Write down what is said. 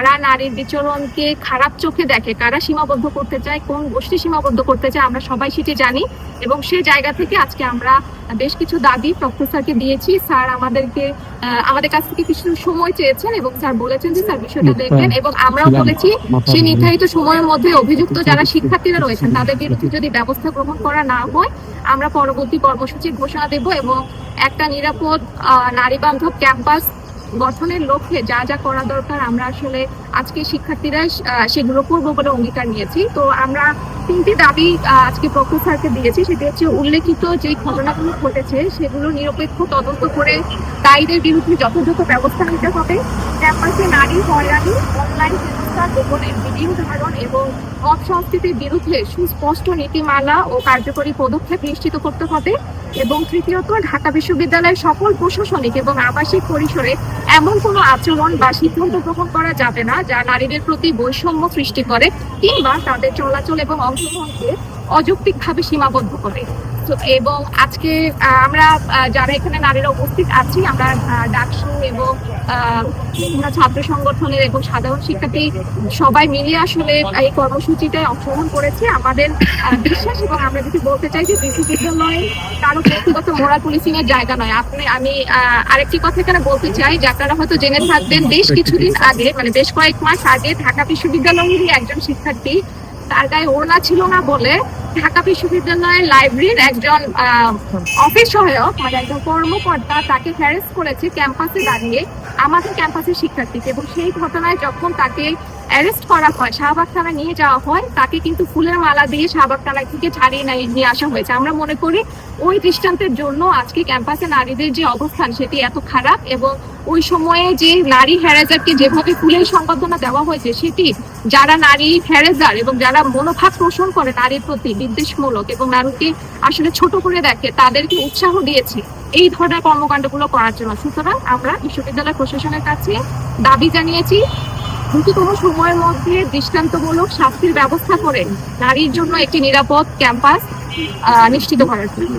কারা নারীর বিচরণকে খারাপ চোখে দেখে, কারা সীমাবদ্ধ করতে চায়, কোন গোষ্ঠী সীমাবদ্ধ করতে চায়, আমরা সবাই সেটি জানি। এবং সেই জায়গা থেকে আজকে আমরা বেশ কিছু দাবি প্রফেসরকে দিয়েছি। স্যার আমাদের কাছ থেকে কিছু সময় চেয়েছেন এবং স্যার বলেছেন যে স্যার বিষয়টা দেখবেন, এবং আমরাও বলেছি সেই নির্ধারিত সময়ের মধ্যে অভিযুক্ত যারা শিক্ষার্থীরা রয়েছেন তাদের বিরুদ্ধে যদি ব্যবস্থা গ্রহণ করা না হয় আমরা পরবর্তী কর্মসূচি ঘোষণা দেব এবং একটা নিরাপদ নারী বান্ধব ক্যাম্পাস গঠনের লক্ষ্যে যা যা করা দরকার আমরা আসলে আজকে শিক্ষার্থীরা সেগুলো করবো বলে অঙ্গীকার নিয়েছি। তো আমরা 3টি দাবি আজকে প্রফেসরকে দিয়েছি। সেটি হচ্ছে উল্লেখিত যে ঘটনাগুলো ঘটেছে সেগুলো নিরপেক্ষ তদন্ত করে দায়ীদের বিরুদ্ধে যথাযথ ব্যবস্থা নিতে হবে। ক্যাম্পাসে নারী হয়রানি, অনলাইন হেনস্থা, গোপনের ভিডিও ধারণ এবং মত সংস্কৃতির বিরুদ্ধে সুস্পষ্ট নীতিমালা ও কার্যকরী পদক্ষেপ নিশ্চিত করতে হবে। এবং তৃতীয়ত, ঢাকা বিশ্ববিদ্যালয়ের সকল প্রশাসনিক এবং আবাসিক পরিসরে এমন কোনো আচরণ বা সিদ্ধান্ত গ্রহণ করা যাবে না যা নারীদের প্রতি বৈষম্য সৃষ্টি করে কিংবা তাদের চলাচল এবং অংশগ্রহণকে অযৌক্তিকভাবে সীমাবদ্ধ করে। এবং আজকে আমরা যারা এখানে নারীরা উপস্থিত আছি, আমরা ডাকসু এবং ছাত্র সংগঠনের এবং সাধারণ শিক্ষার্থী সবাই মিলিয়ে আসলে এই কর্মসূচিটায় অংশগ্রহণ করেছি। আমাদের বিশ্বাস এবং আমরা যদি বলতে চাই যে বিশ্ববিদ্যালয়ে কারো ব্যক্তিগত মোরাল পুলিশিং এর জায়গা নয়। আমি আরেকটি কথা এখানে বলতে চাই যে আপনারা হয়তো জেনে থাকবেন, বেশ কিছুদিন আগে মানে বেশ কয়েক মাস আগে ঢাকা বিশ্ববিদ্যালয়েরই একজন শিক্ষার্থী, তার গায়ে ওড়না ছিল না বলে ঢাকা বিশ্ববিদ্যালয়ের লাইব্রেরির একজন অফিস সহায়ক মানে একজন কর্মকর্তা তাকে হ্যারাস করেছে ক্যাম্পাসে দাঁড়িয়ে, আমাদের ক্যাম্পাসের শিক্ষার্থীকে। এবং সেই ঘটনায় যখন তাকে অ্যারেস্ট করা হয়, শাহবাগ থানায় নিয়ে যাওয়া হয়, তাকে কিন্তু ফুলের মালা দিয়ে শাহবাগ থানায় থেকে ছাড়িয়ে নিয়ে আসা হয়েছে। আমরা মনে করি ওই দৃষ্টান্তের জন্য আজকে ক্যাম্পাসে নারীদের যে অবস্থান সেটি এত খারাপ, এবং ওই সময়ে যে নারী হ্যারাজারকে যেভাবে ফুলের সংবর্ধনা দেওয়া হয়েছে সেটি যারা নারী হ্যারাজার এবং যারা মনোভাব পোষণ করে নারীর প্রতি বিদ্বেষমূলক এবং নারীকে আসলে ছোট করে দেখে তাদেরকে উৎসাহ দিয়েছে এই ধরনের কর্মকাণ্ডগুলো করার জন্য। সুতরাং আমরা বিশ্ববিদ্যালয় প্রশাসনের কাছে দাবি জানিয়েছি দ্রুততম সময়ের মধ্যে দৃষ্টান্তমূলক শাস্তির ব্যবস্থা করে নারীর জন্য একটি নিরাপদ ক্যাম্পাস নিশ্চিত করার জন্য।